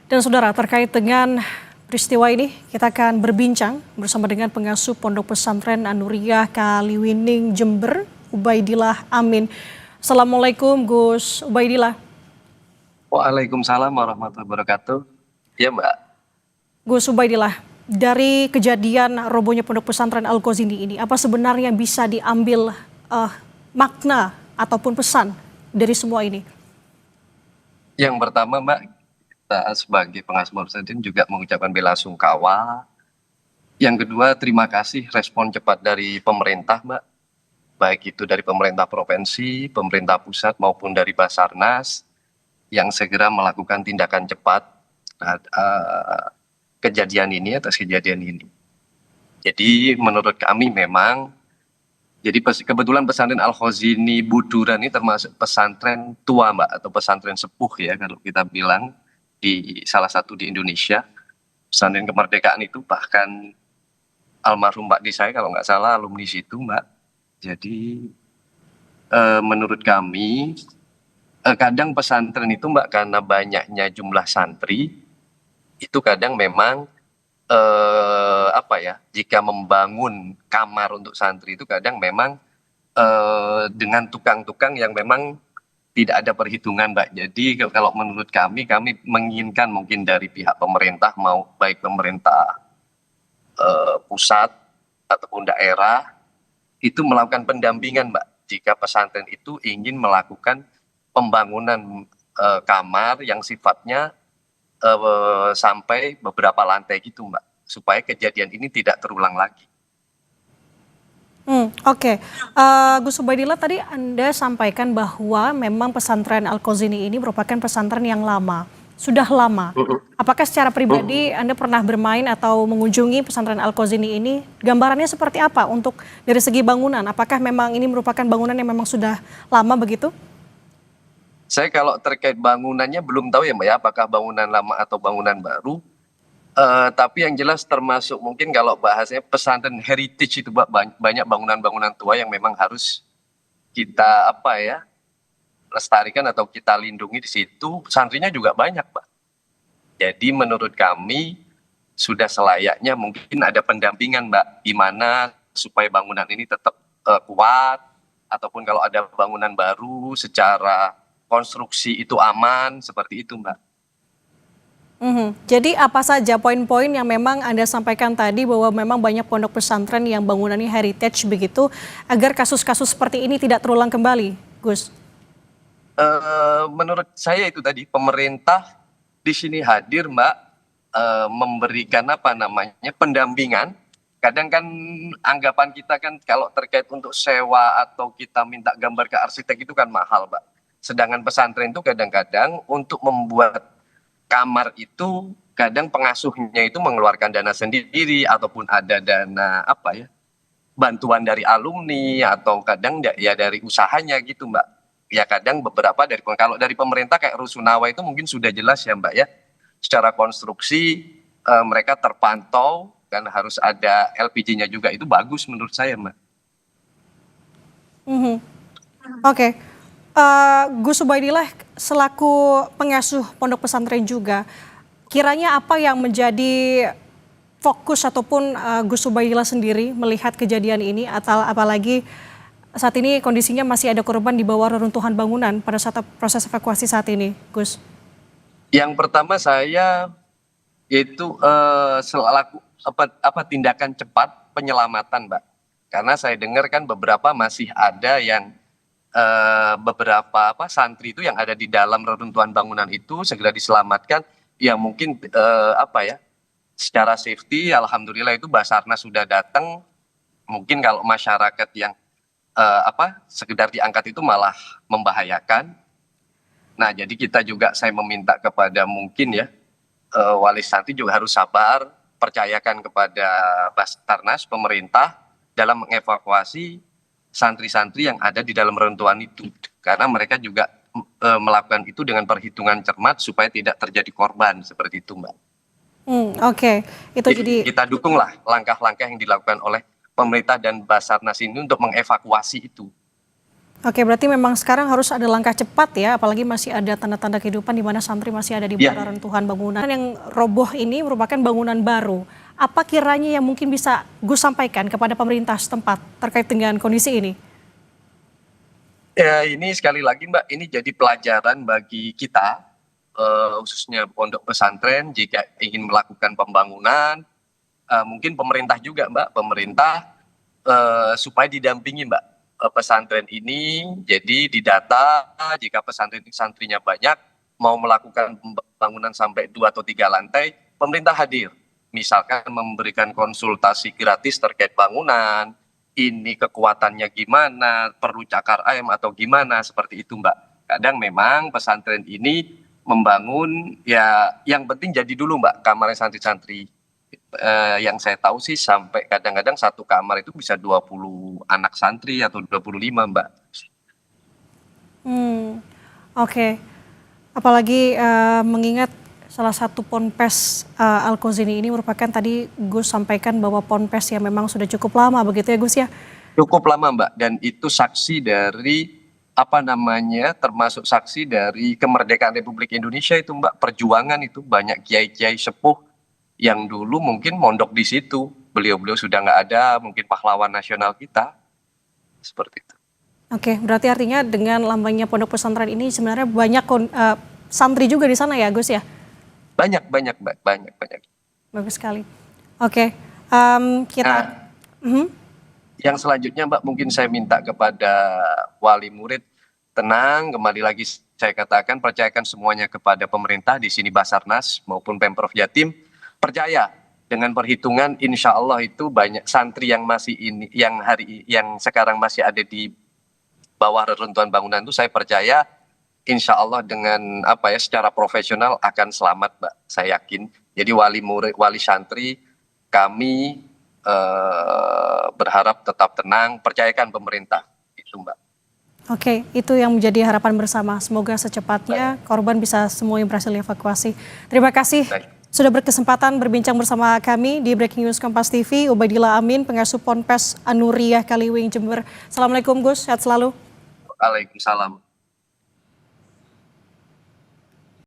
Dan saudara, terkait dengan peristiwa ini, kita akan berbincang bersama dengan pengasuh Pondok Pesantren An-Nuriyah Kaliwining Jember, Ubaidillah Amin. Assalamualaikum Gus Ubaidillah. Waalaikumsalam warahmatullahi wabarakatuh. Ya Mbak, Gus Ubaidillah, dari kejadian robohnya Pondok Pesantren Al-Ghazini ini, apa sebenarnya bisa diambil makna ataupun pesan dari semua ini? yang pertama Mbak, kita sebagai pengasuh pesantren juga mengucapkan bela sungkawa. Yang kedua, terima kasih respon cepat dari pemerintah Mbak, baik itu dari pemerintah provinsi, pemerintah pusat maupun dari Basarnas yang segera melakukan tindakan cepat terhadap atas kejadian ini. Jadi menurut kami memang jadi kebetulan pesantren Al-Ghazini Buduran ini termasuk pesantren tua Mbak, atau pesantren sepuh ya kalau kita bilang, di salah satu di Indonesia. Pesantren kemerdekaan itu bahkan almarhum Pak Di saya kalau nggak salah alumni situ Mbak. Jadi menurut kami kadang pesantren itu Mbak, karena banyaknya jumlah santri itu kadang memang jika membangun kamar untuk santri itu kadang memang dengan tukang-tukang yang memang tidak ada perhitungan Mbak. Jadi kalau menurut kami menginginkan mungkin dari pihak pemerintah, mau baik pemerintah pusat ataupun daerah, itu melakukan pendampingan Mbak, jika pesantren itu ingin melakukan pembangunan kamar yang sifatnya sampai beberapa lantai gitu Mbak, supaya kejadian ini tidak terulang lagi. Oke. Gus Ubaidillah, tadi Anda sampaikan bahwa memang pesantren Al-Ghazini ini merupakan pesantren yang lama, sudah lama. Apakah secara pribadi Anda pernah bermain atau mengunjungi pesantren Al-Ghazini ini? Gambarannya seperti apa untuk dari segi bangunan? Apakah memang ini merupakan bangunan yang memang sudah lama begitu? Saya kalau terkait bangunannya belum tahu ya Mbak ya, apakah bangunan lama atau bangunan baru. Tapi yang jelas termasuk mungkin kalau bahasanya pesantren heritage itu Mbak, banyak bangunan-bangunan tua yang memang harus kita lestarikan atau kita lindungi di situ. Santrinya juga banyak Mbak. Jadi menurut kami sudah selayaknya mungkin ada pendampingan Mbak, di mana supaya bangunan ini tetap kuat, ataupun kalau ada bangunan baru secara konstruksi itu aman, seperti itu Mbak. Jadi apa saja poin-poin yang memang Anda sampaikan tadi bahwa memang banyak pondok pesantren yang bangunannya heritage begitu, agar kasus-kasus seperti ini tidak terulang kembali, Gus? Menurut saya itu tadi pemerintah di sini hadir Mbak, memberikan pendampingan. Kadang kan anggapan kita kan kalau terkait untuk sewa atau kita minta gambar ke arsitek itu kan mahal Mbak. Sedangkan pesantren itu kadang-kadang untuk membuat kamar itu kadang pengasuhnya itu mengeluarkan dana sendiri, ataupun ada dana bantuan dari alumni, atau kadang ya dari usahanya gitu Mbak. Ya kadang beberapa kalau dari pemerintah kayak Rusunawa itu mungkin sudah jelas ya Mbak ya, secara konstruksi mereka terpantau kan, harus ada LPG-nya juga, itu bagus menurut saya Mbak. Oke. Gus Ubaidillah, selaku pengasuh pondok pesantren juga, kiranya apa yang menjadi fokus ataupun Gus Ubaidillah sendiri melihat kejadian ini, atau apalagi saat ini kondisinya masih ada korban di bawah reruntuhan bangunan pada saat proses evakuasi saat ini, Gus? Yang pertama saya yaitu selaku tindakan cepat penyelamatan Mbak, karena saya dengar kan beberapa masih ada yang beberapa santri itu yang ada di dalam reruntuhan bangunan itu segera diselamatkan. Ya mungkin secara safety alhamdulillah itu Basarnas sudah datang. Mungkin kalau masyarakat yang sekedar diangkat itu malah membahayakan. Nah jadi saya meminta kepada mungkin ya wali santri juga harus sabar, percayakan kepada Basarnas, pemerintah dalam mengevakuasi santri-santri yang ada di dalam reruntuhan itu, karena mereka juga melakukan itu dengan perhitungan cermat supaya tidak terjadi korban, seperti itu Mbak. Oke. Jadi kita dukunglah langkah-langkah yang dilakukan oleh pemerintah dan Basarnas ini untuk mengevakuasi itu. Oke, berarti memang sekarang harus ada langkah cepat ya, apalagi masih ada tanda-tanda kehidupan di mana santri masih ada di bawah Ya, reruntuhan bangunan. Yang roboh ini merupakan bangunan baru. Apa kiranya yang mungkin bisa Gus sampaikan kepada pemerintah setempat terkait dengan kondisi ini? ya ini sekali lagi Mbak, ini jadi pelajaran bagi kita, khususnya pondok pesantren jika ingin melakukan pembangunan, mungkin pemerintah juga Mbak, pemerintah supaya didampingi Mbak pesantren ini, jadi didata jika pesantren santrinya banyak, mau melakukan pembangunan sampai 2 atau 3 lantai, pemerintah hadir. Misalkan memberikan konsultasi gratis terkait bangunan, ini kekuatannya gimana, perlu cakar ayam atau gimana, seperti itu Mbak. Kadang memang pesantren ini membangun, ya yang penting jadi dulu Mbak, kamarnya santri-santri. Yang saya tahu sih sampai kadang-kadang satu kamar itu bisa 20 anak santri atau 25 Mbak. Hmm, oke. Apalagi mengingat salah satu ponpes Al-Qazi ini merupakan tadi Gus sampaikan bahwa ponpes yang memang sudah cukup lama begitu ya Gus ya? Cukup lama Mbak, dan itu saksi dari apa namanya, termasuk saksi dari kemerdekaan Republik Indonesia itu Mbak, perjuangan itu banyak kiai-kiai sepuh yang dulu mungkin mondok di situ. Beliau-beliau sudah nggak ada, mungkin pahlawan nasional kita, seperti itu. Oke, berarti artinya dengan lambangnya pondok pesantren ini sebenarnya banyak santri juga di sana ya Gus ya? Banyak, banyak Mbak, banyak, banyak. Bagus sekali. Oke, kita. Nah, yang selanjutnya Mbak, mungkin saya minta kepada wali murid tenang, kembali lagi saya katakan percayakan semuanya kepada pemerintah di sini Basarnas maupun Pemprov Jatim. Percaya dengan perhitungan, insya Allah itu banyak santri yang masih ini, yang sekarang masih ada di bawah reruntuhan bangunan itu, saya percaya insya Allah dengan secara profesional akan selamat Mbak, saya yakin. Jadi wali murid, wali santri kami berharap tetap tenang, percayakan pemerintah, itu Mbak. Oke, itu yang menjadi harapan bersama. Semoga secepatnya korban bisa semuanya berhasil dievakuasi. Terima kasih sudah berkesempatan berbincang bersama kami di Breaking News Kompas TV. Ubaidillah Amin, pengasuh Ponpes An-Nuriyah Kaliwing Jember. Assalamualaikum Gus, sehat selalu. Waalaikumsalam.